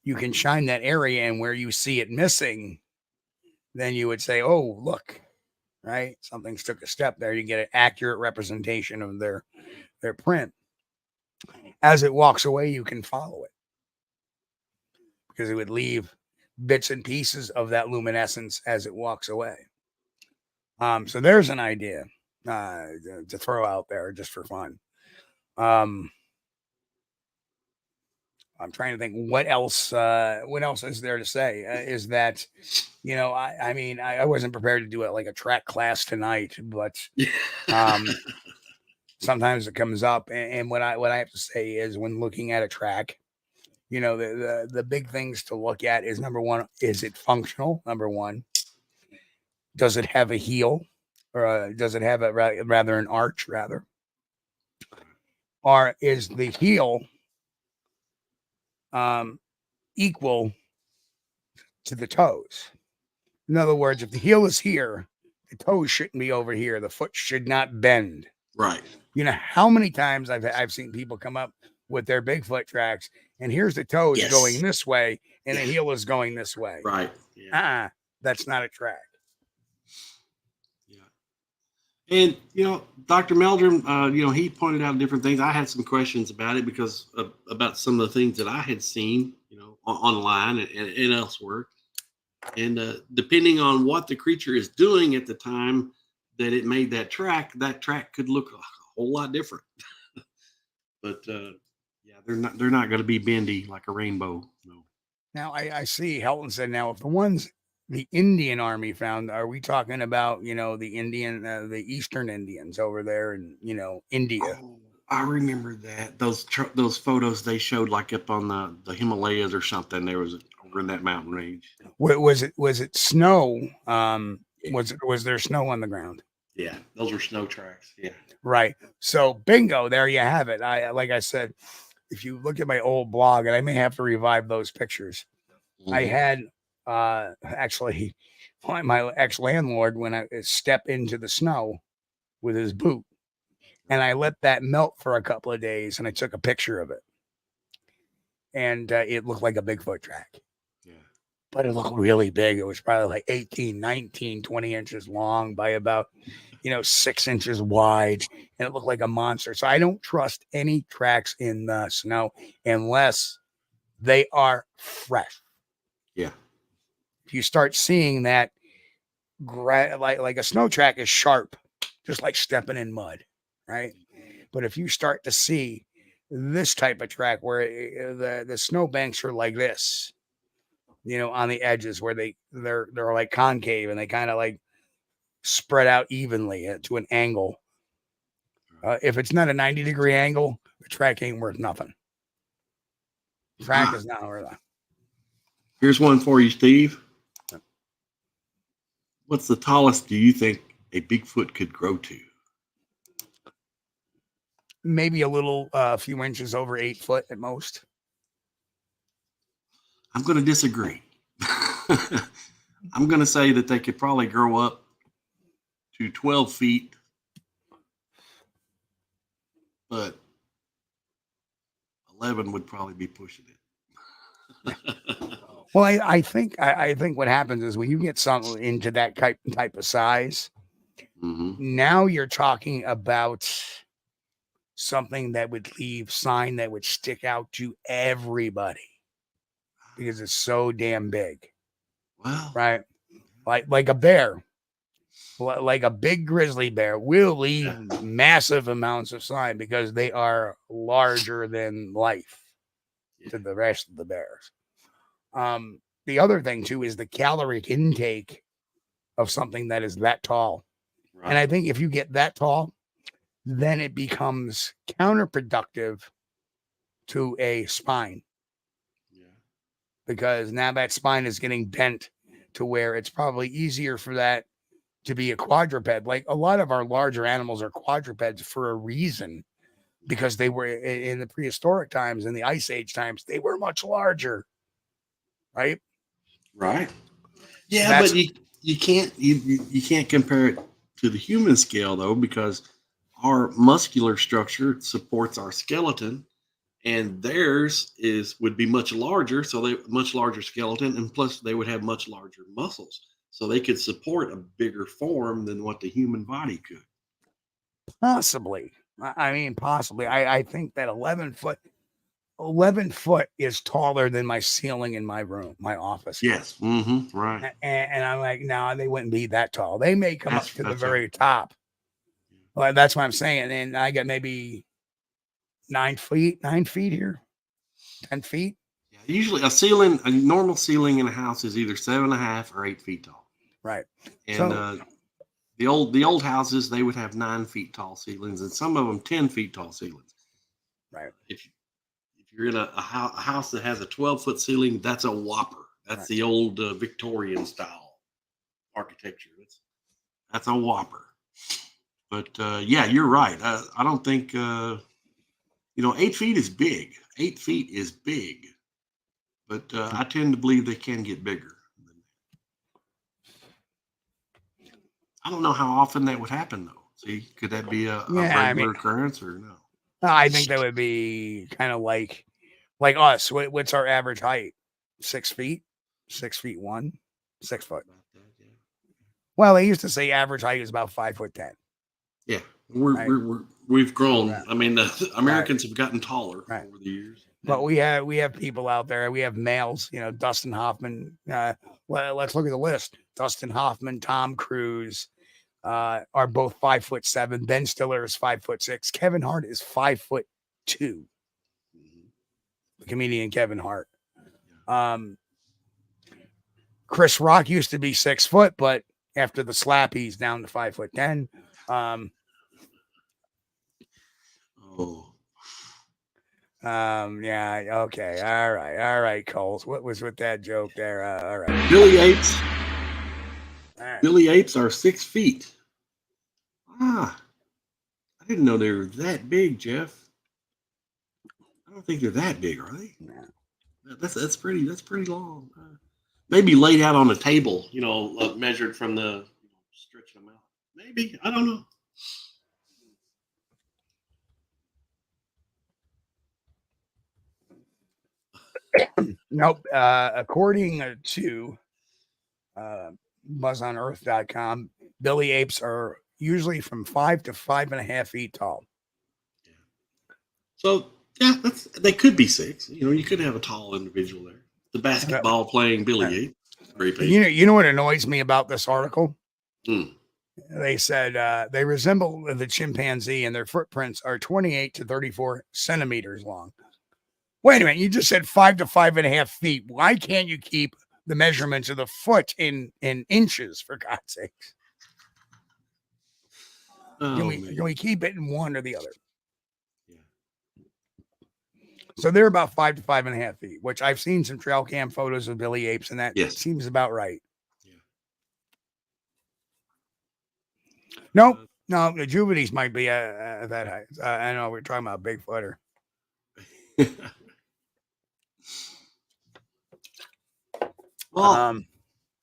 You can shine that area, and where you see it missing, then you would say, oh, look, right? Something's took a step there. You get an accurate representation of their print. As it walks away, you can follow it, because it would leave bits and pieces of that luminescence as it walks away. So there's an idea to throw out there just for fun. I'm trying to think what else is there to say. Is that, I wasn't prepared to do it like a track class tonight, but sometimes it comes up. And what I have to say is, when looking at a track, the big things to look at is, number one, is it functional? Number one, does it have a heel, or does it have rather an arch, rather? Or is the heel equal to the toes? In other words, if the heel is here, the toes shouldn't be over here. The foot should not bend. Right. You know how many times I've seen people come up with their Bigfoot tracks, and here's the toes going this way, and the heel is going this way. Right. Yeah. That's not a track. And, Dr. Meldrum, he pointed out different things. I had some questions about it because about some of the things that I had seen, online and elsewhere. And depending on what the creature is doing at the time that it made that track could look a whole lot different. But they're not going to be bendy like a rainbow. No. Now I see Helton said, now if the ones the Indian Army found, are we talking about, the Indian, the Eastern Indians over there in, India? Oh, I remember that. Those photos they showed, like up on the Himalayas or something. There was over in that mountain range. Was it snow? Was there snow on the ground? Yeah, those were snow tracks. Yeah. Right. So bingo, there you have it. Like I said, if you look at my old blog, and I may have to revive those pictures, I had actually my ex-landlord, when I step into the snow with his boot, and I let that melt for a couple of days, and I took a picture of it, and it looked like a Bigfoot track. Yeah, but it looked really big. It was probably like 18, 19, 20 inches long by about 6 inches wide, and it looked like a monster. So I don't trust any tracks in the snow unless they are fresh. Yeah. If you start seeing that, like a snow track is sharp, just like stepping in mud, right? But if you start to see this type of track where the snow banks are like this, on the edges where they're like concave and they kind of like spread out evenly to an angle. If it's not a 90-degree angle, the track ain't worth nothing. Track is not worth it. Here's one for you, Steve. What's the tallest do you think a Bigfoot could grow to? Maybe a few inches over 8 foot at most. I'm going to disagree. I'm going to say that they could probably grow up to 12 feet, but 11 would probably be pushing it. Well, I think what happens is when you get something into that type of size, now you're talking about something that would leave sign that would stick out to everybody because it's so damn big. Wow. Right? Like a bear, like a big grizzly bear will leave massive amounts of sign because they are larger than life to the rest of the bears. The other thing too is the caloric intake of something that is that tall. Right. And I think if you get that tall, then it becomes counterproductive to a spine. Yeah. Because now that spine is getting bent to where it's probably easier for that to be a quadruped. Like a lot of our larger animals are quadrupeds for a reason, because they were in the prehistoric times, in the ice age times, they were much larger. Right. Yeah, but you can't compare it to the human scale though, because our muscular structure supports our skeleton, and theirs would be much larger, so they much larger skeleton, and plus they would have much larger muscles, so they could support a bigger form than what the human body could. Possibly. I mean, possibly. I think that 11 foot is taller than my ceiling in my room, my office. Yes. Right. And I'm like, no, they wouldn't be that tall. They may come up to the very top. Well, that's what I'm saying. And I got maybe 9 feet here, 10 feet. Yeah, usually a normal ceiling in a house is either 7.5 or 8 feet tall. Right. And the old houses, they would have 9 feet tall ceilings, and some of them 10 feet tall ceilings. Right. If you're in a house that has a 12-foot ceiling, that's a whopper. That's the old Victorian style architecture. That's a whopper. But yeah, you're right. I don't think 8 feet is big. 8 feet is big, but I tend to believe they can get bigger. I don't know how often that would happen though. See, could that be a regular occurrence or no? I think that would be kind of like us. What's our average height? 6 feet, 6'1", 6 foot. Well, they used to say average height is about 5'10". Yeah, we've grown. I mean, the Americans have gotten taller over the years. But we have people out there. We have males. Dustin Hoffman. Let's look at the list. Dustin Hoffman, Tom Cruise, are both 5'7". Ben Stiller is 5'6". Kevin Hart is 5'2". The comedian Kevin Hart. Chris Rock used to be 6 foot, but after the slap, he's down to 5'10". Yeah. Okay. All right, Kulls. What was with that joke there? All right. Billy apes. Right. Billy apes are 6 feet. I didn't know they were that big, Jeff. I don't think they're that big, are they? No. That's pretty long. Maybe laid out on a table, measured from the stretching them out. Maybe, I don't know. Nope. According to buzzonearth.com, Billy apes are usually from 5 to 5.5 feet tall. Yeah. So yeah, they could be 6. You could have a tall individual there. The basketball playing Billy Ape. Very patient. You know what annoys me about this article? Hmm. They said they resemble the chimpanzee and their footprints are 28 to 34 centimeters long. Wait a minute, you just said 5 to 5.5 feet. Why can't you keep the measurements of the foot in inches, for God's sakes? Can we keep it in one or the other? Yeah. So they're about 5 to 5.5 feet, which I've seen some trail cam photos of Billy Apes, and that seems about right. Yeah. Nope. No, the juveniles might be that high. I know we're talking about Bigfooter. Well,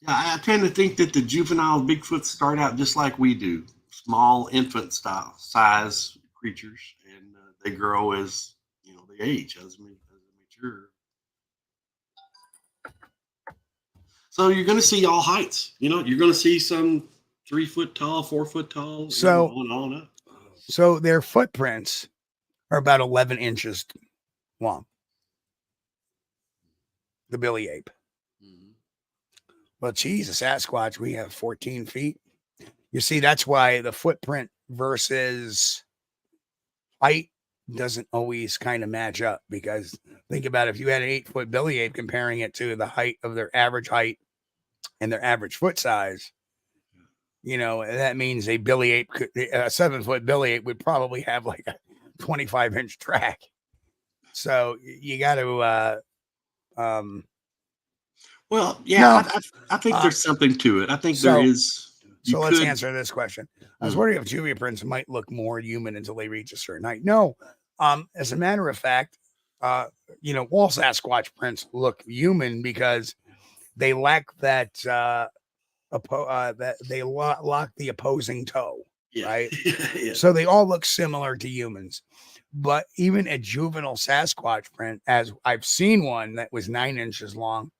I tend to think that the juvenile Bigfoots start out just like we do, small infant size creatures, and they grow as they age as they mature. So you're going to see all heights. You're going to see some 3 foot tall, 4 foot tall, so on up. So their footprints are about 11 inches long. The Billy Ape. Mm-hmm. Well, geez, a Sasquatch, we have 14 feet. You see, that's why the footprint versus height doesn't always kind of match up, because think about it, if you had an 8-foot Billy Ape comparing it to the height of their average height and their average foot size, that means a 7-foot Billy Ape would probably have like a 25-inch track. So you got to, well, yeah, I think there's something to it. I think there is. So let's answer this question. I was wondering if juvia prints might look more human until they reach a certain height. No, as a matter of fact, all Sasquatch prints look human because they lack that that they lock the opposing toe, right? Yeah. So they all look similar to humans. But even a juvenile Sasquatch print, as I've seen one that was 9 inches long,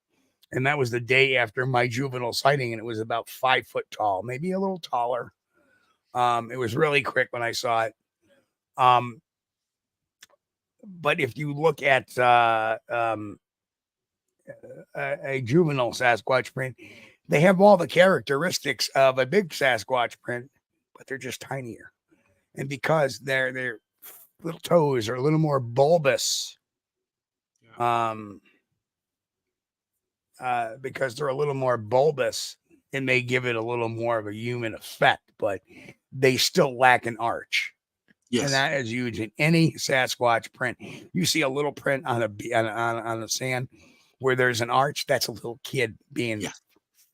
and that was the day after my juvenile sighting, and it was about 5 foot tall, maybe a little taller. It was really quick when I saw it. But if you look at a juvenile Sasquatch print, they have all the characteristics of a big Sasquatch print, but they're just tinier. And because their little toes are a little more bulbous, because they're a little more bulbous, it may give it a little more of a human effect, but they still lack an arch. Yes. And that is huge in any Sasquatch print. You see a little print on the sand where there's an arch, that's a little kid being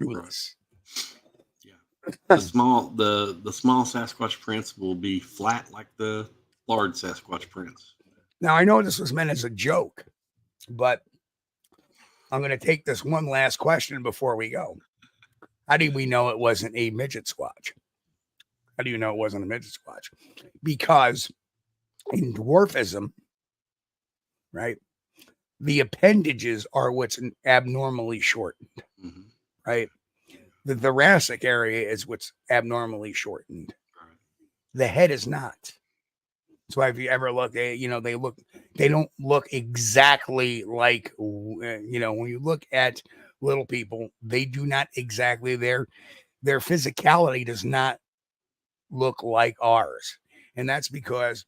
shoeless. Yeah. The small Sasquatch prints will be flat like the large Sasquatch prints. Now I know this was meant as a joke, but I'm going to take this one last question before we go. How do we know it wasn't a midget squatch? How do you know it wasn't a midget squatch? Because in dwarfism, right, the appendages are what's abnormally shortened, right? The thoracic area is what's abnormally shortened. The head is not. So if you ever look, they don't look exactly like, when you look at little people, they do not exactly, their physicality does not look like ours. And that's because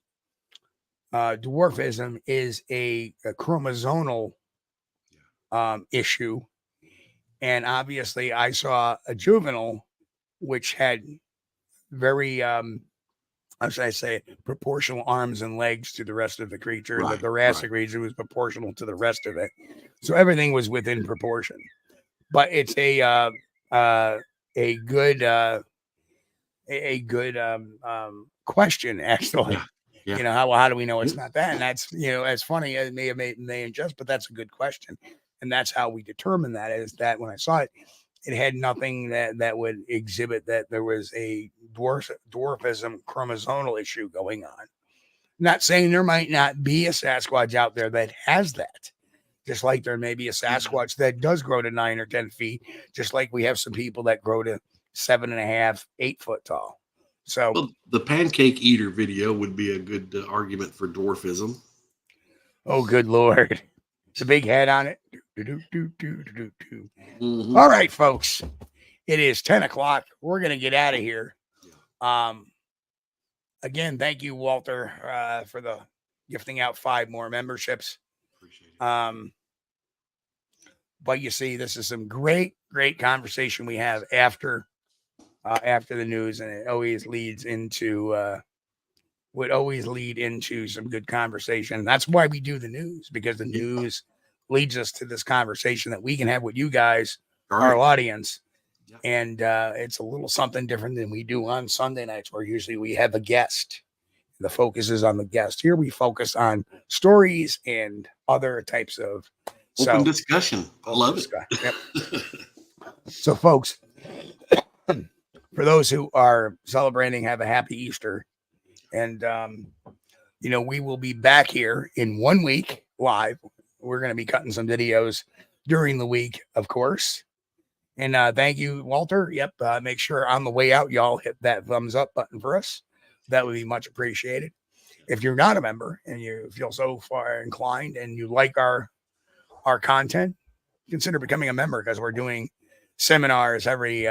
dwarfism is a chromosomal issue. And obviously I saw a juvenile which had very, how should I say it, proportional arms and legs to the rest of the creature. The thoracic region was proportional to the rest of it. So everything was within proportion. But it's a good question, actually. Yeah. How do we know it's not that? And that's, as funny as it may ingest, but that's a good question. And that's how we determine that, is that when I saw it, it had nothing that would exhibit that there was a dwarfism chromosomal issue going on. Not saying there might not be a Sasquatch out there that has that. Just like there may be a Sasquatch that does grow to 9 or 10 feet, just like we have some people that grow to 7.5, 8 foot tall. So well, the pancake eater video would be a good argument for dwarfism. Oh, good Lord. The big head on it. Mm-hmm. All right, folks. It is 10 o'clock. We're going to get out of here. Again, thank you, Walter, for the gifting out 5 more memberships. Appreciate it. But you see, this is some great conversation we have after the news, and it always leads into would always lead into some good conversation. That's why we do the news, because the news leads us to this conversation that we can have with you guys, our audience. Yeah. And it's a little something different than we do on Sunday nights, where usually we have a guest. The focus is on the guest. Here we focus on stories and other types of open discussion. I love it. Yep. So, folks, for those who are celebrating, have a happy Easter. And, we will be back here in 1 week live. We're going to be cutting some videos during the week, of course. And thank you, Walter. Yep. Make sure on the way out, y'all hit that thumbs up button for us. That would be much appreciated. If you're not a member and you feel so far inclined and you like our content, consider becoming a member, because we're doing seminars every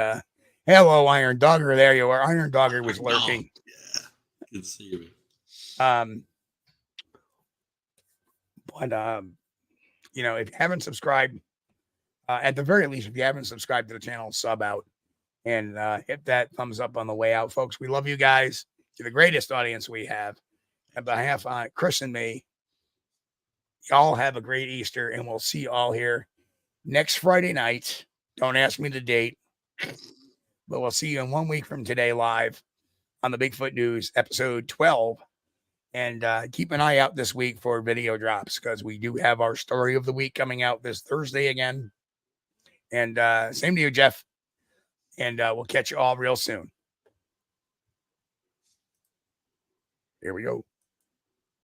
hello, Iron Dogger. There you are. Iron Dogger was lurking. Yeah. Good to see you. But if you haven't subscribed, at the very least, if you haven't subscribed to the channel, sub out and hit that thumbs up on the way out, folks. We love you guys. You're the greatest audience we have. On behalf of Chris and me, y'all have a great Easter, and we'll see you all here next Friday night. Don't ask me the date, but we'll see you in 1 week from today live on the Bigfoot News, episode 12. And keep an eye out this week for video drops, because we do have our story of the week coming out this Thursday again. And same to you, Jeff. And we'll catch you all real soon. Here we go.